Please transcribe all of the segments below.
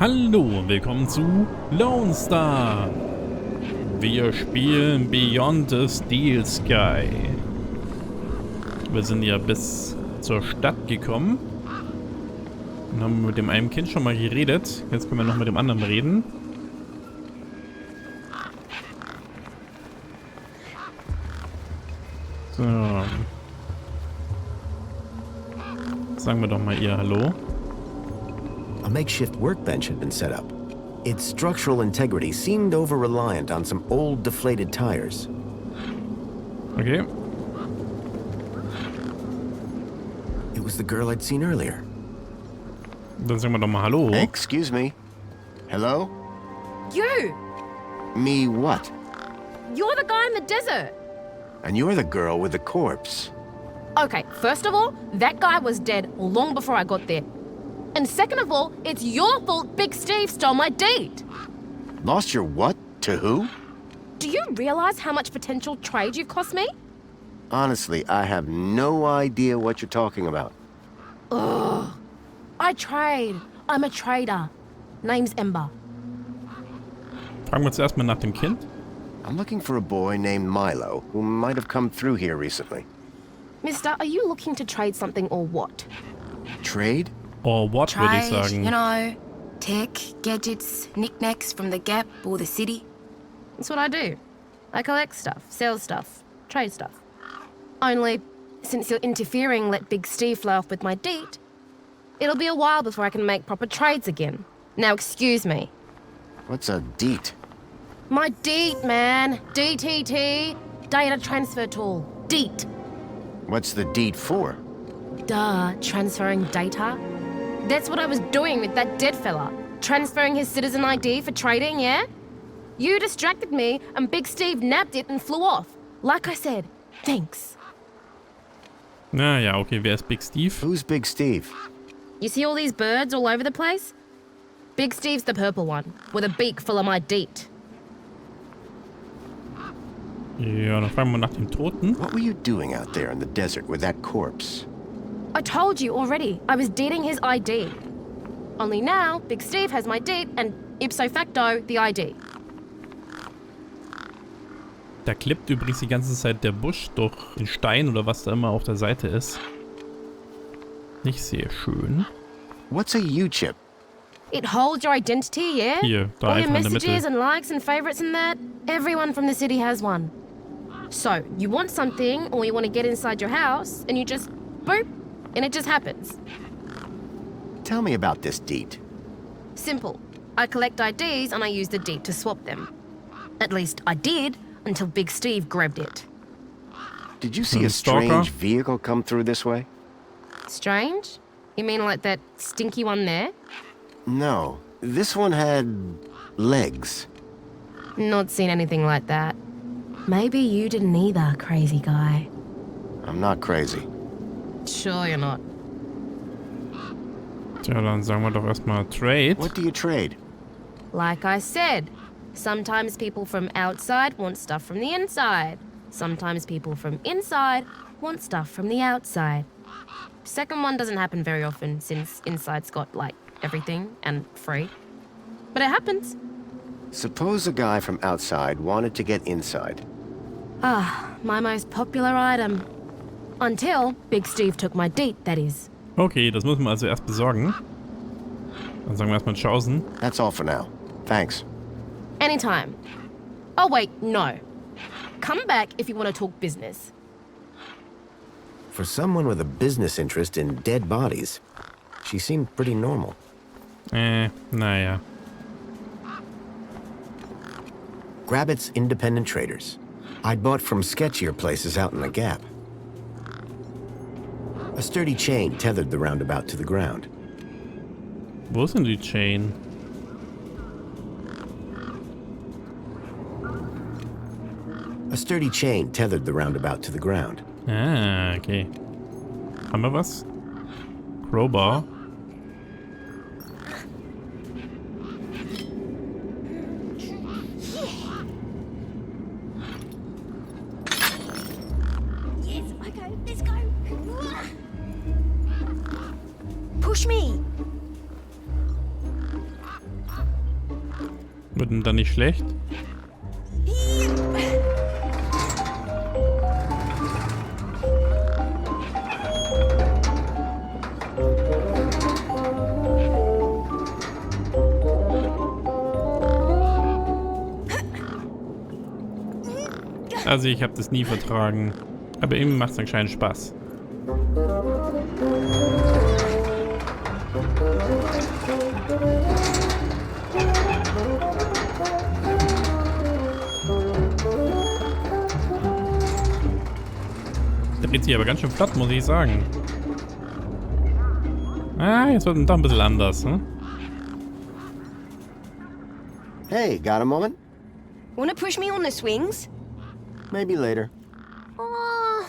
Hallo und willkommen zu Lonestar. Wir spielen Beyond the Steel Sky. Wir sind ja bis zur Stadt gekommen und haben mit dem einen Kind schon mal geredet. Jetzt können wir noch mit dem anderen reden. So. Sagen wir doch mal ihr Hallo. A makeshift workbench had been set up. Its structural integrity seemed over-reliant on some old deflated tires. Okay. It was the girl I'd seen earlier. Dann sagen wir doch mal Hallo. Excuse me. Hello? You! Me what? You're the guy in the desert! And you're the girl with the corpse. Okay, first of all, that guy was dead long before I got there. And second of all, it's your fault Big Steve stole my date! Lost your what? To who? Do you realize how much potential trade you've cost me? Honestly, I have no idea what you're talking about. Ugh. I trade. I'm a trader. Name's Ember. Fragen wir uns erstmal nach dem Kind. I'm looking for a boy named Milo who might have come through here recently. Mister, are you looking to trade something or what? Trade? Or what würde ich Trade, sagen. you know, tech, gadgets, knickknacks from the Gap or the city. That's what I do. I collect stuff, sell stuff, trade stuff. Only, since you're interfering, let Big Steve fly off with my deed, it'll be a while before I can make proper trades again. Now excuse me. What's a deet? My deed, man. DTT. Data transfer tool. Deed. What's the deed for? Duh, transferring data. That's what I was doing with that dead fella. Transferring his citizen ID for trading, yeah? You distracted me and Big Steve nabbed it and flew off. Like I said, thanks. Naja, okay, wer ist Big Steve? Who's Big Steve? You see all these birds all over the place? Big Steve's the purple one, with a beak full of my deet. Ja, dann fragen wir nach dem Toten. What were you doing out there in the desert with that corpse? I told you already, I was deeding his ID. Only now, Big Steve has my deed and ipso facto the ID. Da klippt übrigens die ganze Zeit der Busch durch den Stein oder was da immer auf der Seite ist. Nicht sehr schön. What's a U-chip? It holds your identity, yeah? Hier, da All your einfach in der messages Mitte. and likes and favorites and that. Everyone from the city has one. So, you want something or you want to get inside your house and you just boop and it just happens. Tell me about this deed. Simple. I collect IDs and I use the deed to swap them. At least I did until Big Steve grabbed it. Did you see a Stalker? strange vehicle come through this way? Strange? You mean like that stinky one there? No. This one had legs. Not seen anything like that. Maybe you didn't either, crazy guy. I'm not crazy. Sure you're not. Tja, dann sagen wir doch erstmal Trade. What do you trade? Like I said, sometimes people from outside want stuff from the inside. Sometimes people from inside want stuff from the outside. Second one doesn't happen very often since inside's got, like, everything and free. But it happens. Suppose a guy from outside wanted to get inside. Ah, my most popular item. Until Big Steve took my deed, that is. Okay, das müssen wir also erst besorgen. Dann sagen wir erstmal Tschaußen. That's all for now. Thanks. Anytime. Oh wait, no. Come back if you want to talk business. For someone with a business interest in dead bodies, she seemed pretty normal. Naja. Grabbit's independent traders. I'd bought from sketchier places out in the Gap. A sturdy chain tethered the roundabout to the ground. Wo ist denn die Chain? A sturdy chain tethered the roundabout to the ground. Ah, okay. Haben wir was? Crowbar. Push me. Wird denn dann nicht schlecht? Also ich habe das nie vertragen. Aber irgendwie macht es anscheinend Spaß. Der dreht sich aber ganz schön flott, muss ich sagen. Ah, jetzt wird es doch ein bisschen anders, hm? Hey, got a moment? Wanna push me on the swings? Maybe later. Oh.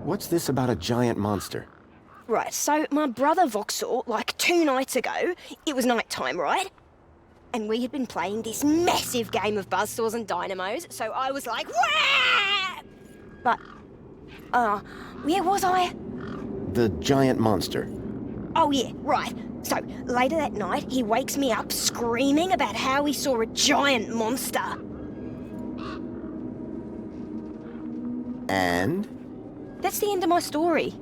What's this about a giant monster? Right, so my brother Vauxhall, like 2 nights ago, it was night time, right? And we had been playing this massive game of buzzsaws and dynamos, so I was like, wah! But, where was I? The giant monster. Oh yeah, right. So, later that night, he wakes me up screaming about how he saw a giant monster. And? That's the end of my story.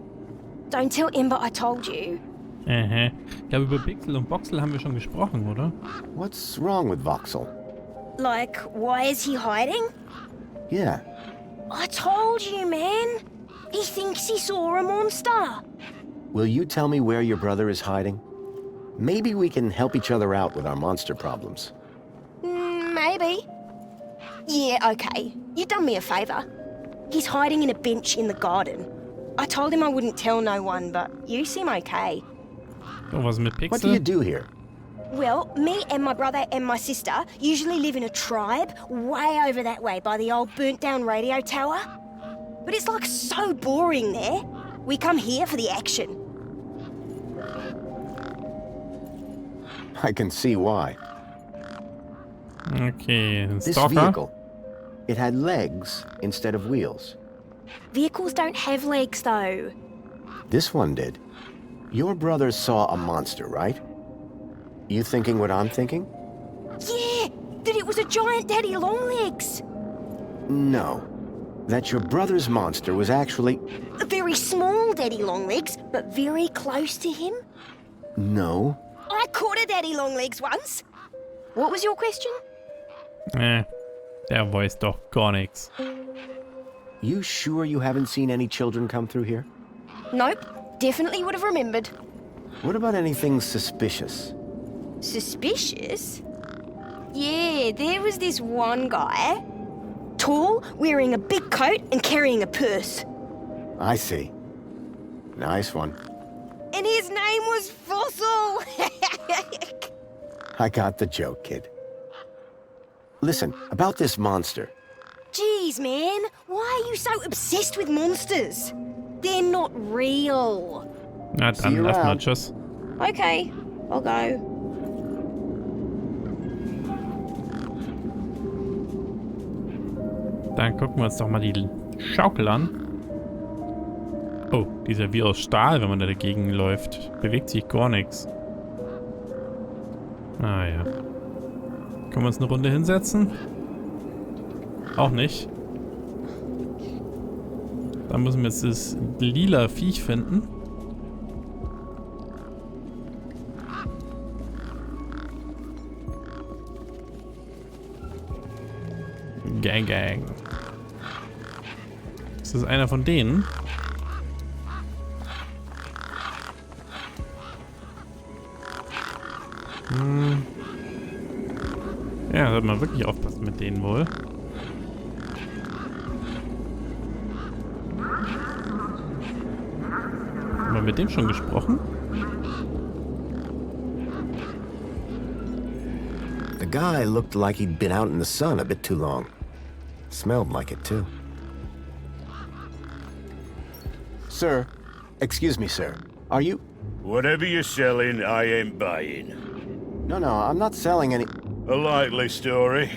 Don't tell Ember I told you. Ich glaube, über Pixel und Boxel haben wir schon gesprochen, oder? What's wrong with Vauxhall? Like, why is he hiding? Yeah. I told you, man. He thinks he saw a monster. Will you tell me where your brother is hiding? Maybe we can help each other out with our monster problems. Maybe. Yeah, okay. You've done me a favor. He's hiding in a bench in the garden. I told him I wouldn't tell no one, but you seem okay. Oh, was mit Pixel? What do you do here? Well, me and my brother and my sister usually live in a tribe way over that way by the old burnt-down radio tower. But it's like so boring there. We come here for the action. I can see why. Okay, ein This Stalker. vehicle, it had legs instead of wheels. Vehicles don't have legs, though. This one did. Your brother saw a monster, right? You thinking what I'm thinking? Yeah, that it was a giant daddy longlegs. No. That your brother's monster was actually... A very small daddy longlegs, but very close to him. No. I caught a daddy longlegs once. What was your question? Der weiß doch gar nichts. You sure you haven't seen any children come through here? Nope, definitely would have remembered. What about anything suspicious? Suspicious? Yeah, there was this one guy. Tall, wearing a big coat and carrying a purse. I see. Nice one. And his name was Fossil! I got the joke, kid. Listen, about this monster. Jeez, man, why are you so obsessed with monsters? They're not real. Na See dann, you erstmal around. tschüss. Okay, I'll go. Dann gucken wir uns doch mal die Schaukel an. Oh, die ist ja wie aus Stahl, wenn man da dagegen läuft. Bewegt sich gar nichts. Ah ja. Können wir uns eine Runde hinsetzen? Auch nicht. Dann müssen wir jetzt das lila Viech finden. Gang, gang. Ist das einer von denen? Ja, sollte man wirklich aufpassen mit denen wohl. Haben wir mit dem schon gesprochen? The guy looked like he'd been out in the sun a bit too long. Smelled like it, too. Sir, excuse me, sir. Are you... Whatever you're selling, I ain't buying. No, I'm not selling any... A likely story.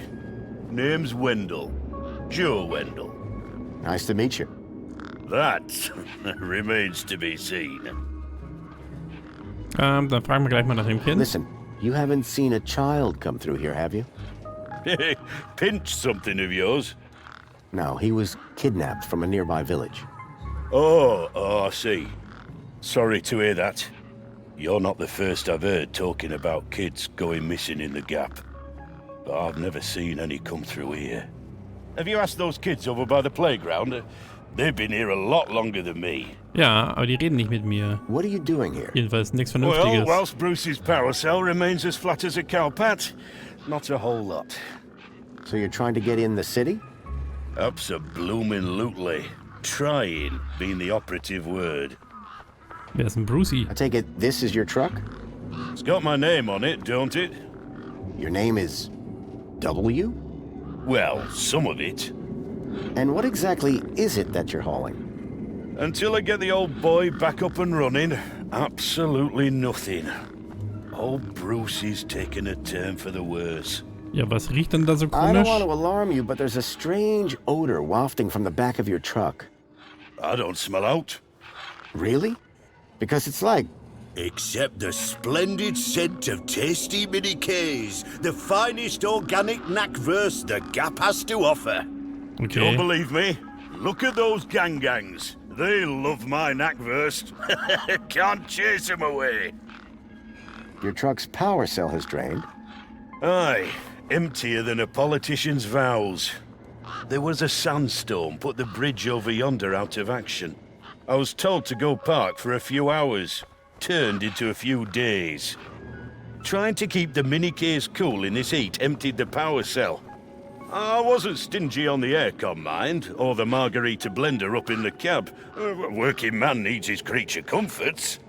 Name's Wendell. Joe Wendell. Nice to meet you. That remains to be seen. Dann fragen wir gleich mal nach dem Kind. Listen, you haven't seen a child come through here, have you? Pinch something of yours? No, he was kidnapped from a nearby village. Oh, I see. Sorry to hear that. You're not the first I've heard talking about kids going missing in the Gap. But I've never seen any come through here. Have you asked those kids over by the playground? They've been here a lot longer than me. Ja, aber die reden nicht mit mir. What are you doing here? Jedenfalls nichts Vernünftiges. Well, whilst Bruce's power cell remains as flat as a cowpat, not a whole lot. So you're trying to get in the city? Abso-bloomin' Trying being the operative word. Wer ist denn Brucey? I take it this is your truck? It's got my name on it, don't it? Your name is W? Well, some of it. And what exactly is it that you're hauling? Until I get the old boy back up and running, absolutely nothing. Old Bruce is taking a turn for the worse. Ja, was riecht denn da so I don't komisch? want to alarm you, but there's a strange odor wafting from the back of your truck. I don't smell out. Really? Because it's like... Except the splendid scent of tasty mini Ks, the finest organic knackverse the Gap has to offer. Okay. Don't believe me? Look at those gangs. They love my knackverse. Can't chase them away. Your truck's power cell has drained. Aye, emptier than a politician's vows. There was a sandstorm put the bridge over yonder out of action. I was told to go park for a few hours. Turned into a few days. Trying to keep the mini case cool in this heat emptied the power cell. I wasn't stingy on the aircon, mind, or the margarita blender up in the cab. A working man needs his creature comforts.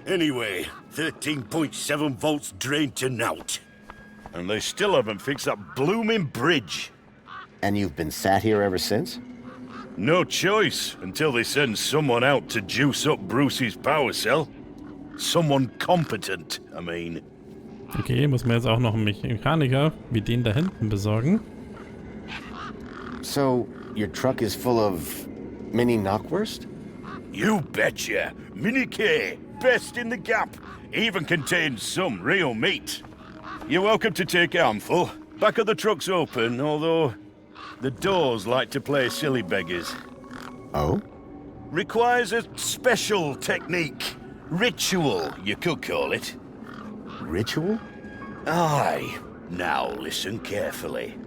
Anyway, 13.7 volts drained to nought. And they still haven't fixed that blooming bridge. And you've been sat here ever since? No choice until they send someone out to juice up Bruce's power cell. Someone competent, I mean. Okay, muss man jetzt auch noch einen Mechaniker wie den da hinten besorgen. So, your truck is full of mini knockwurst? You betcha. Mini K, best in the Gap. Even contains some real meat. You're welcome to take a handful. Back of the truck's open, although the doors like to play silly beggars. Oh? Requires a special technique. Ritual, you could call it. Ritual? Aye. Now listen carefully.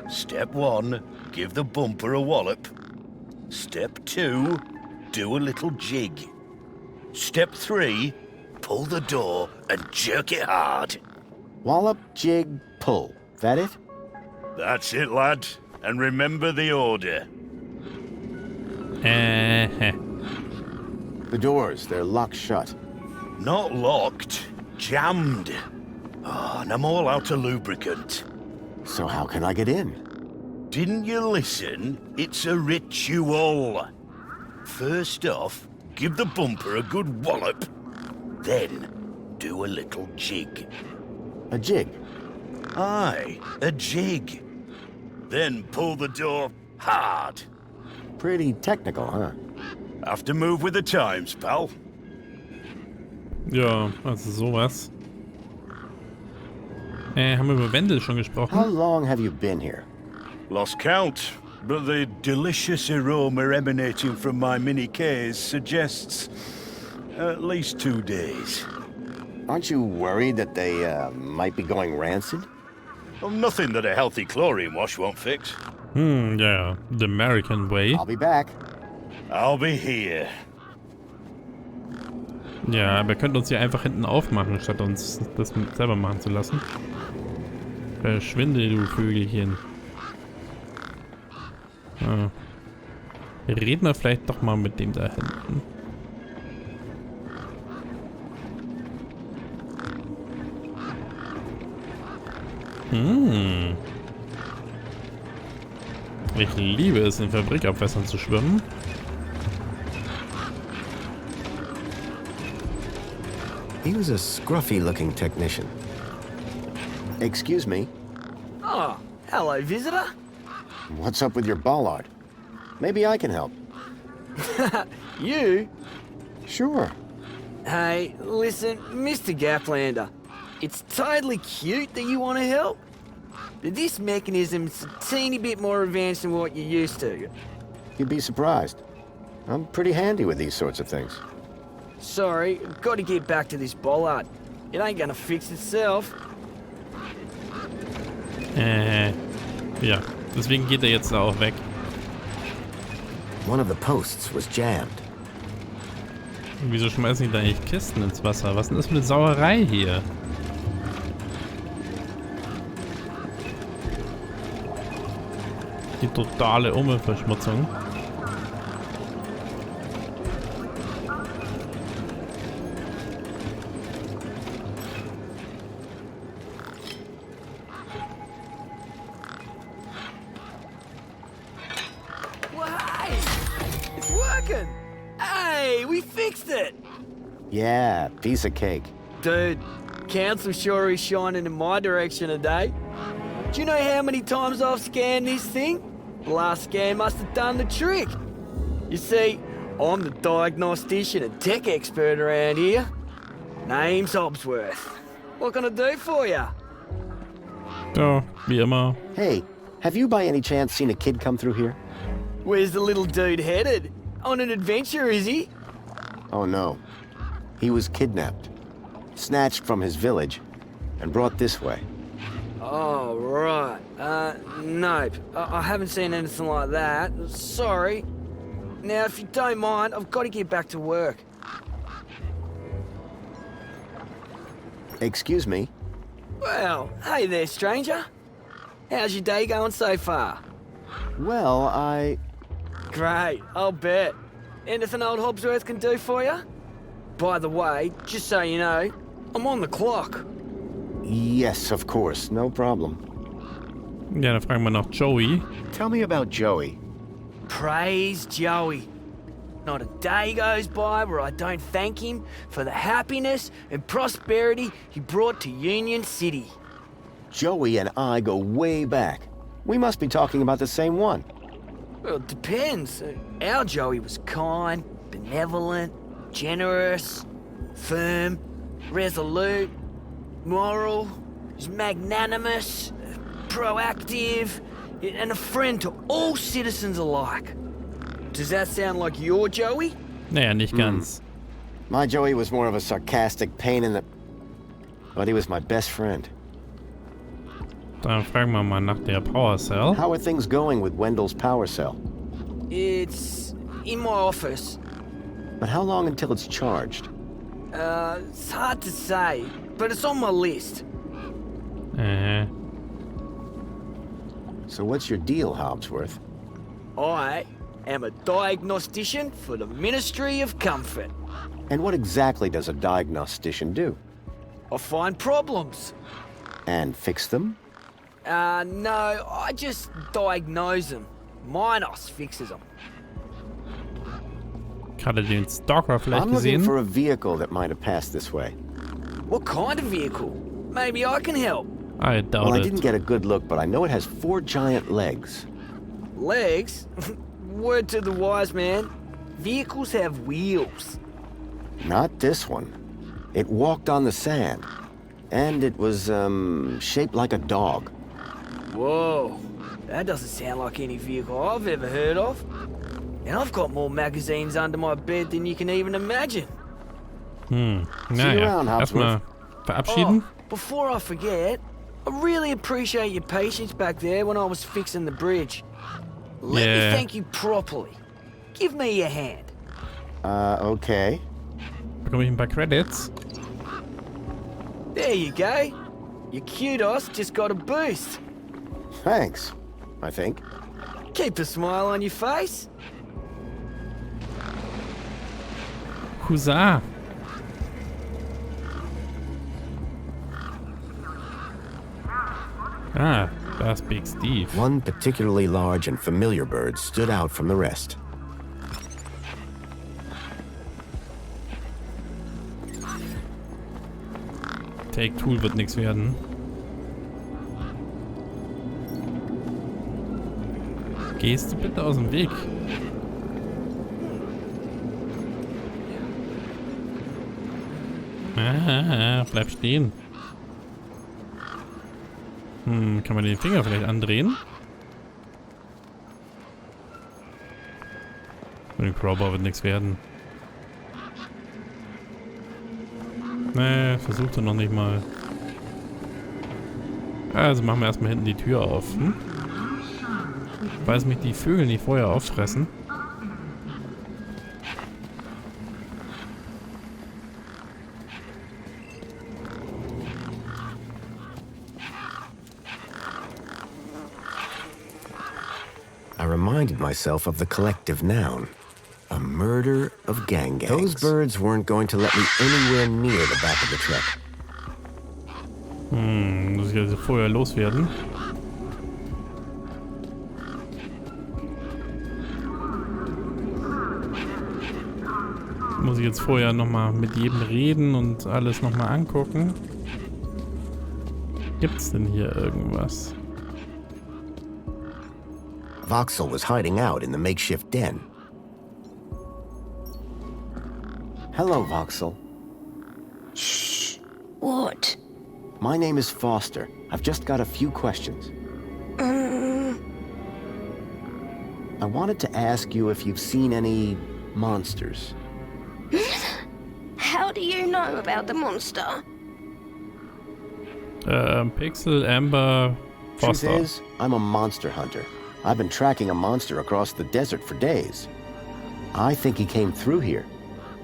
Step 1, give the bumper a wallop. Step 2, do a little jig. Step 3, pull the door and jerk it hard. Wallop, jig, pull. That it? That's it, lad. And remember the order. The doors, they're locked shut. Not locked, jammed. Oh, and I'm all out of lubricant. So how can I get in? Didn't you listen? It's a ritual. First off, give the bumper a good wallop. Then, do a little jig. A jig? Aye, a jig. Then pull the door hard. Pretty technical, huh? Have to move with the times, pal. Ja, also sowas. Haben wir über Wendel schon How gesprochen? long have you been here? Lost count, but the delicious aroma emanating from my mini Ks suggests at least 2 days. Aren't you worried that they might be going rancid? Well, nothing that a healthy chlorine wash won't fix. Ja, the American way. I'll be back. I'll be here. Ja, wir könnten uns hier einfach hinten aufmachen, statt uns das selber machen zu lassen. Verschwinde, du Vögelchen. Ah. Reden wir vielleicht doch mal mit dem da hinten. Ich liebe es, in Fabrikabwässern zu schwimmen. He was a scruffy-looking technician. Excuse me, Oh, hello, visitor. what's up with your bollard? Maybe I can help. You? Sure. Hey, listen, Mr. Gaplander. It's totally cute that you want to help, but this mechanism's a teeny bit more advanced than what you're used to. You'd be surprised. I'm pretty handy with these sorts of things. Sorry, I've got to get back to this bollard. It ain't gonna fix itself. Ja, deswegen geht er jetzt da auch weg. One of the posts was jammed. Und wieso schmeißen die da eigentlich Kisten ins Wasser? Was ist denn das für eine Sauerei hier? Die totale Umweltverschmutzung. Well, hey! It's working! Hey, we fixed it! Yeah, piece of cake. Dude, council sure is shining in my direction today. Do you know how many times I've scanned this thing? The last scan must have done the trick. You see, I'm the diagnostician and tech expert around here. Name's Hobsworth. What can I do for ya? Ja, wie immer. Hey, have you by any chance seen a kid come through here? Where's the little dude headed? On an adventure, is he? Oh no. He was kidnapped, snatched from his village, and brought this way. Oh, right. Nope. I haven't seen anything like that. Sorry. Now, if you don't mind, I've got to get back to work. Excuse me? Well, hey there, stranger. How's your day going so far? Well, Great, I'll bet. Anything old Hobsworth can do for you? By the way, just so you know, I'm on the clock. Yes, of course, no problem. Ja, dann fragen wir noch Joey. Tell me about Joey. Praise Joey. Not a day goes by where I don't thank him for the happiness and prosperity he brought to Union City. Joey and I go way back. We must be talking about the same one. Well, it depends. Our Joey was kind, benevolent, generous, firm, resolute, moral, he's magnanimous, proactive, and a friend to all citizens alike. Does that sound like your Joey? Naja, nicht ganz. My Joey was more of a sarcastic pain in the... But he was my best friend. Dann fragen wir mal nach der Power Cell. How are things going with Wendell's power cell? It's in my office. But how long until it's charged? It's hard to say, but it's on my list. So what's your deal, Hobsworth? I am a diagnostician for the Ministry of Comfort. And what exactly does a diagnostician do? I find problems. And fix them? No, I just diagnose them. Minos fixes them. Gerade den Stalker vielleicht I'm looking gesehen. for a vehicle that might have passed this way. What kind of vehicle? Maybe I can help. I doubt Well, I it. didn't get a good look, but I know it has 4 giant legs. Legs? Word to the wise man. Vehicles have wheels. Not this one. It walked on the sand. And it was, shaped like a dog. Whoa, that doesn't sound like any vehicle I've ever heard of. And I've got more magazines under my bed than you can even imagine. See you around, Erstmal verabschieden. Oh, before I forget, I really appreciate your patience back there when I was fixing the bridge. Let me thank you properly. Give me your hand. Okay. Bekomme ich ein paar Credits? There you go. Your kudos just got a boost. Thanks, I think. Keep a smile on your face. Huzzah! Ah, that's Big Steve. One particularly large and familiar bird stood out from the rest. Take-Tool wird nichts werden. Gehst du bitte aus dem Weg? Bleib stehen. Kann man den Finger vielleicht andrehen? Mit dem Crowbar wird nichts werden. Nee, versucht er noch nicht mal. Also machen wir erstmal hinten die Tür auf. Weiß mich die Vögel nicht vorher auffressen. I reminded myself of the collective noun. A murder of gangs. Those birds weren't going to let me anywhere near the back of the truck. Muss ich also vorher loswerden? Muss ich jetzt vorher nochmal mit jedem reden und alles nochmal angucken? Gibt's denn hier irgendwas? Voxel was hiding out in the makeshift den. Hello, Voxel. Shh. What? My name is Foster. I've just got a few questions. I wanted to ask you if you've seen any monsters. How do you know about the monster? Pixel, Amber, Foster. Truth is, I'm a monster hunter. I've been tracking a monster across the desert for days. I think he came through here,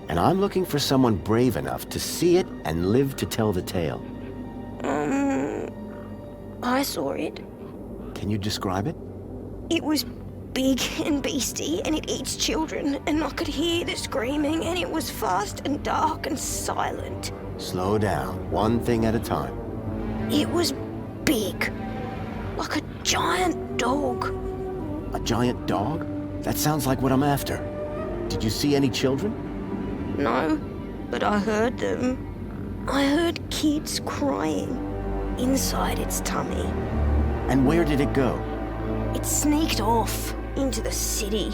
and I'm looking for someone brave enough to see it and live to tell the tale. I saw it. Can you describe it? It was big and beastie, and it eats children, and I could hear the screaming, and it was fast and dark and silent. Slow down, one thing at a time. It was big, like a giant dog. A giant dog? That sounds like what I'm after. Did you see any children? No, but I heard them. I heard kids crying inside its tummy. And where did it go? It sneaked off into the city.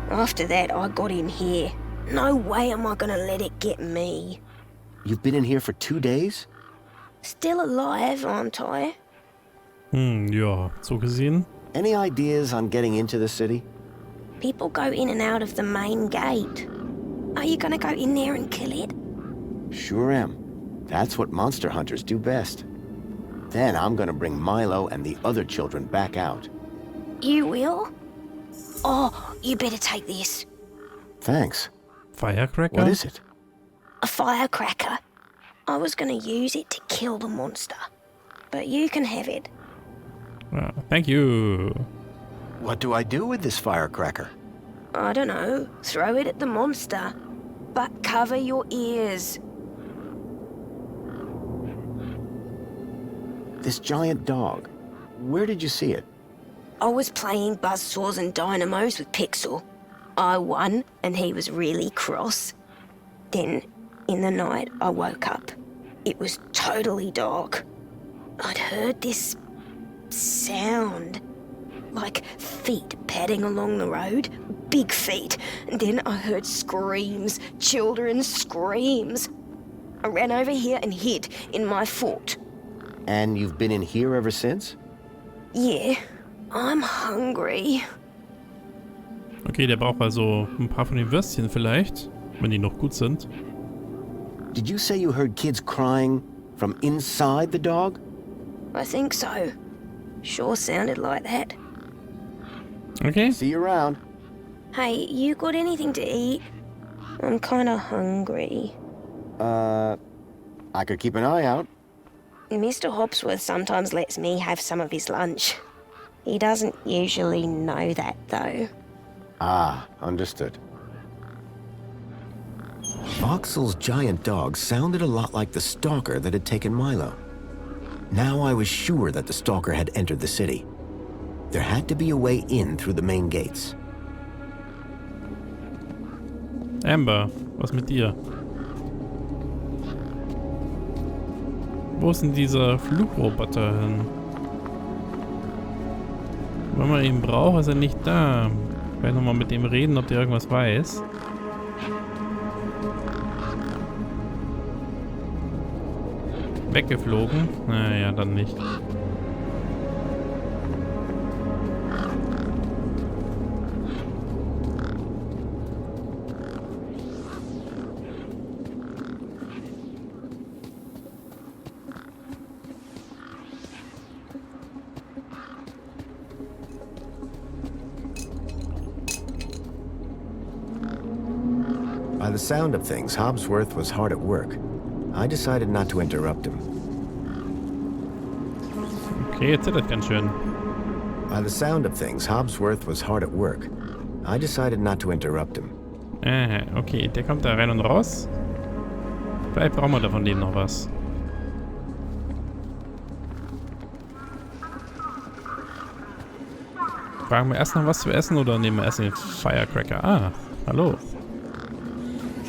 After that, I got in here. No way am I gonna let it get me. You've been in here for 2 days? Still alive, aren't I? Ja, so gesehen. Any ideas on getting into the city? People go in and out of the main gate. Are you gonna go in there and kill it? Sure am. That's what monster hunters do best. Then I'm gonna bring Milo and the other children back out. You will? Oh, you better take this. Thanks. Firecracker? What is it? A firecracker. I was gonna use it to kill the monster. But you can have it. Thank you. What do I do with this firecracker? I don't know. Throw it at the monster. But cover your ears. This giant dog. Where did you see it? I was playing buzzsaws and dynamos with Pixel. I won, and he was really cross. Then, in the night, I woke up. It was totally dark. I'd heard this sound. Like feet padding along the road. Big feet. And then I heard screams. Children's screams. I ran over here and hid in my fort. And you've been in here ever since? Yeah, I'm hungry. Okay, der braucht also ein paar von den Würstchen vielleicht, wenn die noch gut sind. Did you say you heard kids crying from inside the dog? I think so. Sure sounded like that. Okay. See you around. Hey, you got anything to eat? I'm kinda hungry. I could keep an eye out. Mr. Hopsworth sometimes lets me have some of his lunch. He doesn't usually know that, though. Ah, understood. Voxel's giant dog sounded a lot like the stalker that had taken Milo. Now I was sure that the stalker had entered the city. There had to be a way in through the main gates. Amber, was mit dir? Wo ist denn dieser Flugroboter hin? Wenn man ihn braucht, ist er nicht da. Vielleicht nochmal mit dem reden, ob der irgendwas weiß. Weggeflogen? Naja, dann nicht. By the sound of things, Hobsworth was hard at work. I decided not to interrupt him. Okay, jetzt ist das ganz schön. By the sound of things, Hobsworth was hard at work. I decided not to interrupt him. Okay, der kommt da rein und raus. Vielleicht brauchen wir da von dem noch was. Fragen wir erst noch was zu essen oder nehmen wir erst den Firecracker? Ah, hallo.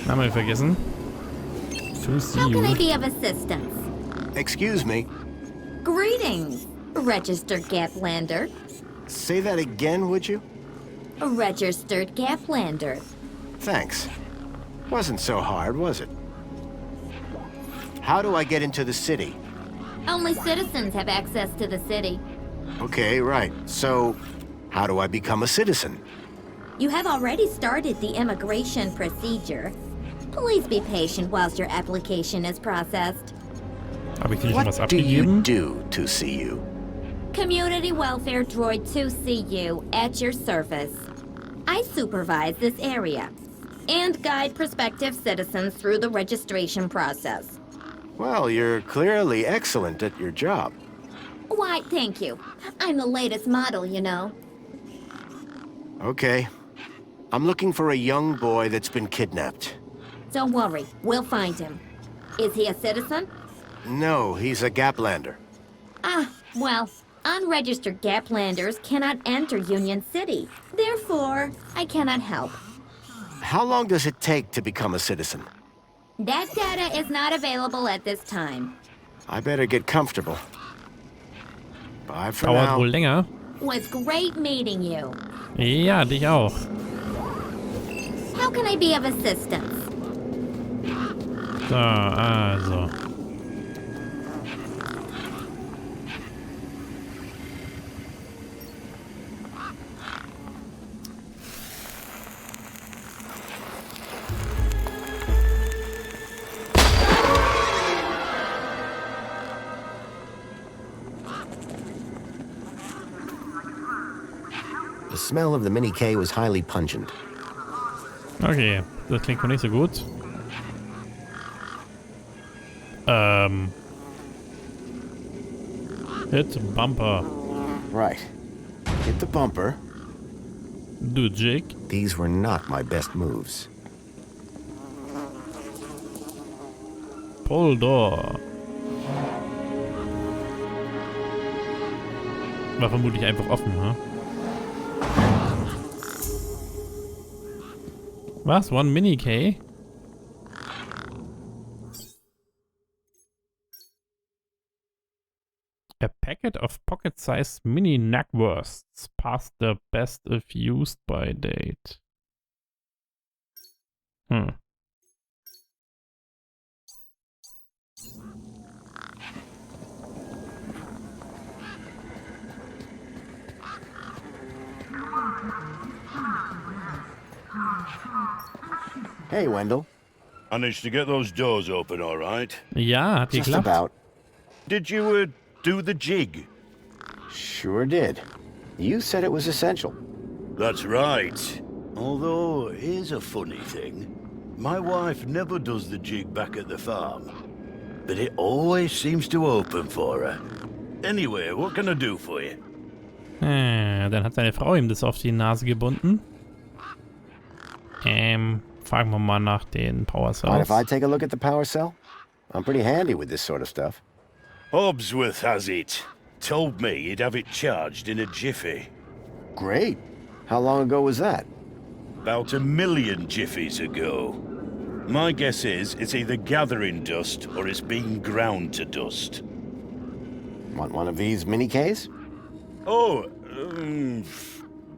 Name vergessen. To see How can I you. be of assistance? Excuse me. Greetings, registered Gaplander. Say that again, would you? A registered Gaplander. Thanks. Wasn't so hard, was it? How do I get into the city? Only citizens have access to the city. Okay, right. So, how do I become a citizen? You have already started the immigration procedure. Please be patient whilst your application is processed. Habe ich dir schon was What do you abgegeben? do to see you? Community Welfare Droid 2CU at your service. I supervise this area and guide prospective citizens through the registration process. Well, you're clearly excellent at your job. Why, thank you. I'm the latest model, you know. Okay. I'm looking for a young boy that's been kidnapped. Don't worry, we'll find him. Is he a citizen? No, he's a Gaplander. Ah, well, unregistered Gaplanders cannot enter Union City. Therefore, I cannot help. How long does it take to become a citizen? That data is not available at this time. I better get comfortable. Bye for Dauert now. wohl länger. Was great meeting you. Ja, dich auch. How can I be of assistance? So, also. The smell of the Mini K was highly pungent. Okay, das klingt wohl nicht so gut. Hit Bumper. Right. Hit the bumper. Du Jig. These were not my best moves. Pull door. War vermutlich einfach offen, ha? Was? One Mini K? A packet of pocket-sized mini knackwursts past the best if used by date. Hey, Wendell. Managed to get those doors open all right? Ja, hat Just geklappt. about. Did you, do the jig? Sure did. You said it was essential. That's right. Although, here's a funny thing. My wife never does the jig back at the farm. But it always seems to open for her. Anyway, what can I do for you? Dann hat seine Frau ihm das auf die Nase gebunden. Fragen wir mal nach den Power Mind Cells. if I take a look at the power cell? I'm pretty handy with this sort of stuff. Hobsworth has it. Told me he'd have it charged in a jiffy. Great. How long ago was that? About 1 million jiffies ago. My guess is it's either gathering dust or it's being ground to dust. Want one of these Mini Ks? Oh,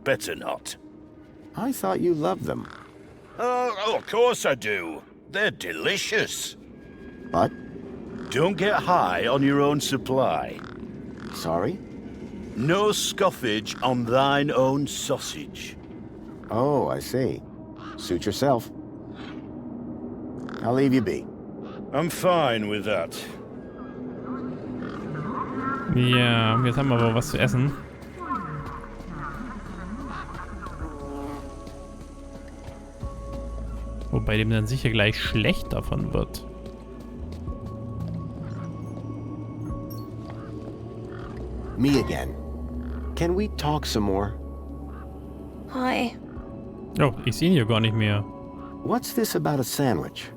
better not. I thought you loved them. Oh, of course I do. They're delicious. But Don't get high on your own supply. Sorry? No scoffage on thine own sausage. Oh, I see. Suit yourself. I'll leave you be. I'm fine with that. Ja, jetzt haben wir aber was zu essen. Wobei dem dann sicher gleich schlecht davon wird. Me again. Can we talk some more? Hi. Oh, ich sehe ihn hier gar nicht mehr. What's this about a sandwich?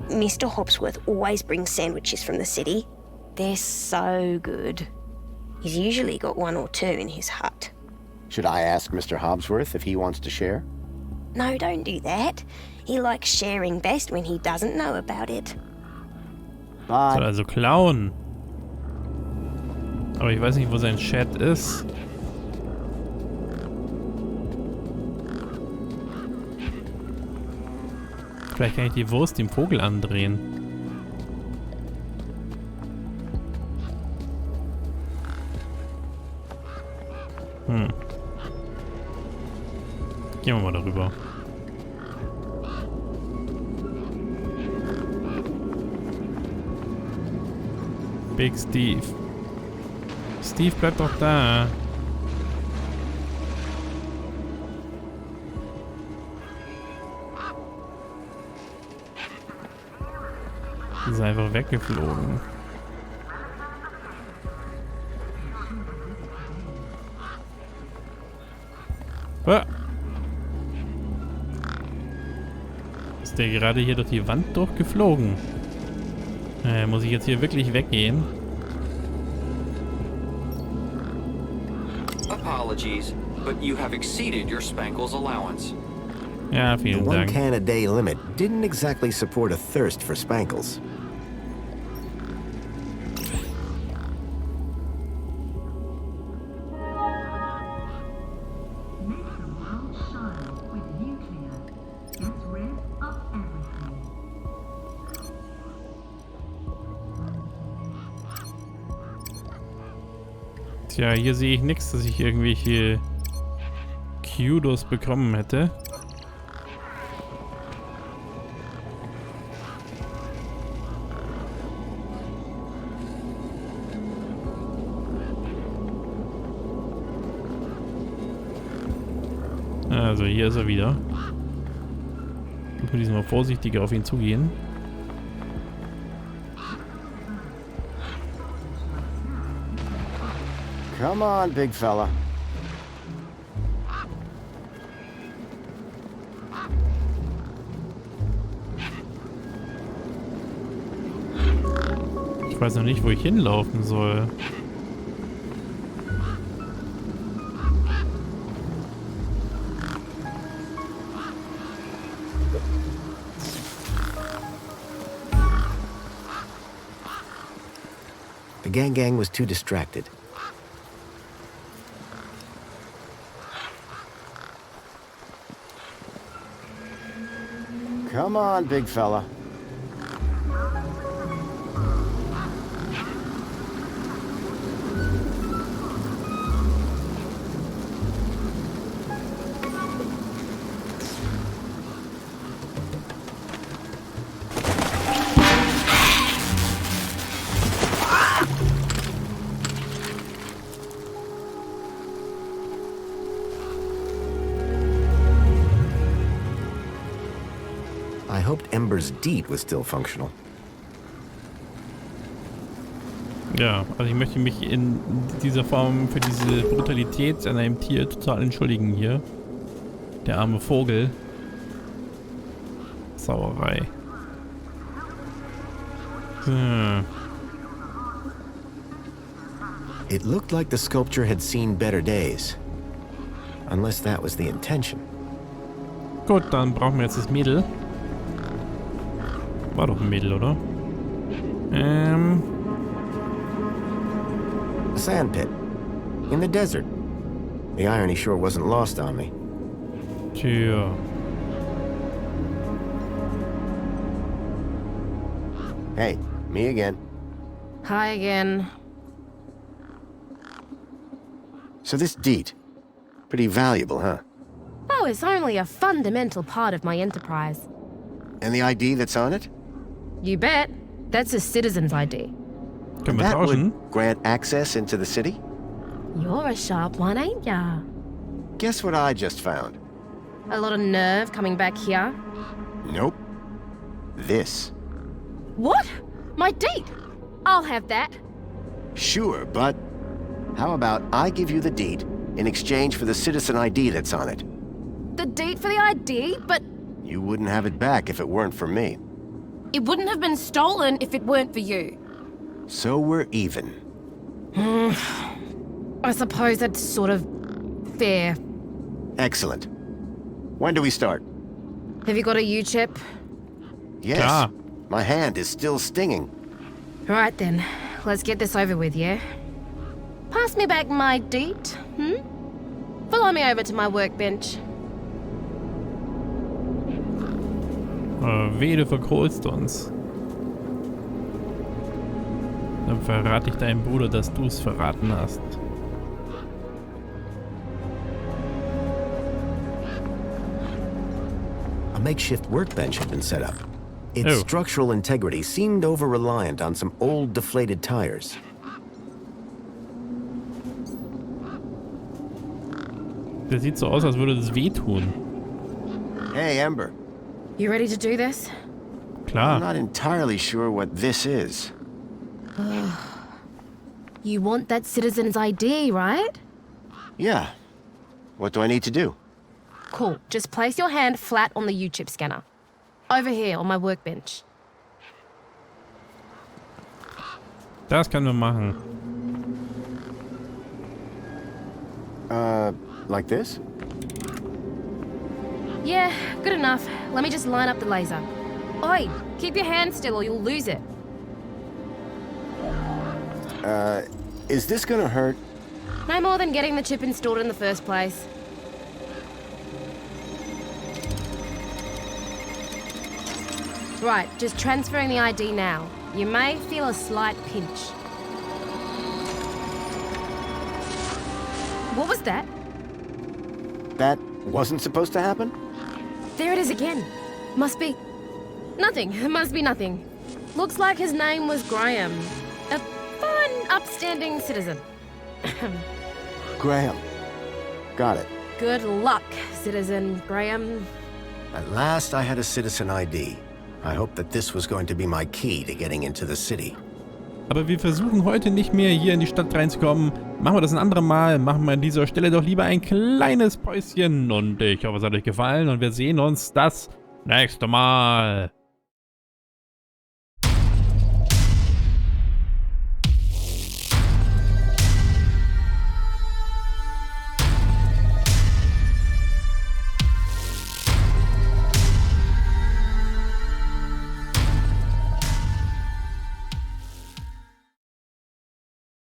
Mr. Hopsworth always brings sandwiches from the city. They're so good. He's usually got one or two in his hut. Should I ask Mr. Hobsworth if he wants to share? No, don't do that. He likes sharing best when he doesn't know about it. Bye. Soll also klauen. Aber ich weiß nicht, wo sein Chat ist. Vielleicht kann ich die Wurst dem Vogel andrehen. Gehen wir mal darüber. Big Steve. Steve, bleib doch da. Die ist einfach weggeflogen. Ah. Ist der gerade hier durch die Wand durchgeflogen? Muss ich jetzt hier wirklich weggehen? Apologies, but you have exceeded your Spankle's allowance. Ja, The vielen one Dank. can a day limit didn't exactly support a thirst for Spankles. Tja, hier sehe ich nichts, dass ich irgendwelche Kudos bekommen hätte. Also hier ist er wieder. Ich muss diesmal vorsichtiger auf ihn zugehen. Come on, big fella. Ich weiß noch nicht, wo ich hinlaufen soll. The gang was too distracted. Come on, big fella. I hoped Ember's deed was still functional. Ja, also ich möchte mich in dieser Form für diese Brutalität an einem Tier total entschuldigen hier. Der arme Vogel. Sauerei. It looked like the sculpture had seen better days. Unless that was the intention. Gut, dann brauchen wir jetzt das Mädel. War doch ein Mädel, oder? A sand pit. In the desert. The irony sure wasn't lost on me. Tja. Hey, me again. Hi again. So this deed, pretty valuable, huh? Oh, it's only a fundamental part of my enterprise. And the ID that's on it? You bet. That's a citizen's ID. Können wir That tauschen? would grant access into the city? You're a sharp one, ain't ya? Guess what I just found? A lot of nerve coming back here. Nope. This. What? My deed? I'll have that. Sure, but how about I give you the deed in exchange for the citizen ID that's on it? The deed for the ID, but You wouldn't have it back if it weren't for me. It wouldn't have been stolen if it weren't for you. So we're even. I suppose that's sort of fair. Excellent. When do we start? Have you got a U-chip? Yes. Klar. My hand is still stinging. Right then, let's get this over with, yeah? Pass me back my deed, Follow me over to my workbench. Weh, du verkohlst uns. Dann verrate ich deinem Bruder, dass du es verraten hast. A makeshift workbench had been set up. Its Oh. structural integrity seemed over-reliant on some old deflated tires. Das sieht so aus, als würde das wehtun. Hey, Ember. You ready to do this? I'm Klar. not entirely sure what this is. You want that citizen's ID, right? Yeah. What do I need to do? Cool. Just place your hand flat on the U-chip scanner. Over here on my workbench. Das können wir machen. Like this? Yeah, good enough. Let me just line up the laser. Oi, keep your hand still or you'll lose it. Is this gonna hurt? No more than getting the chip installed in the first place. Right, just transferring the ID now. You may feel a slight pinch. What was that? That wasn't supposed to happen? There it is again. Must be... nothing. Must be nothing. Looks like his name was Graham. A fine, upstanding citizen. Graham. Got it. Good luck, Citizen Graham. At last I had a citizen ID. I hoped that this was going to be my key to getting into the city. Aber wir versuchen heute nicht mehr hier in die Stadt reinzukommen. Machen wir das ein anderes Mal. Machen wir an dieser Stelle doch lieber ein kleines Päuschen. Und ich hoffe, es hat euch gefallen. Und wir sehen uns das nächste Mal.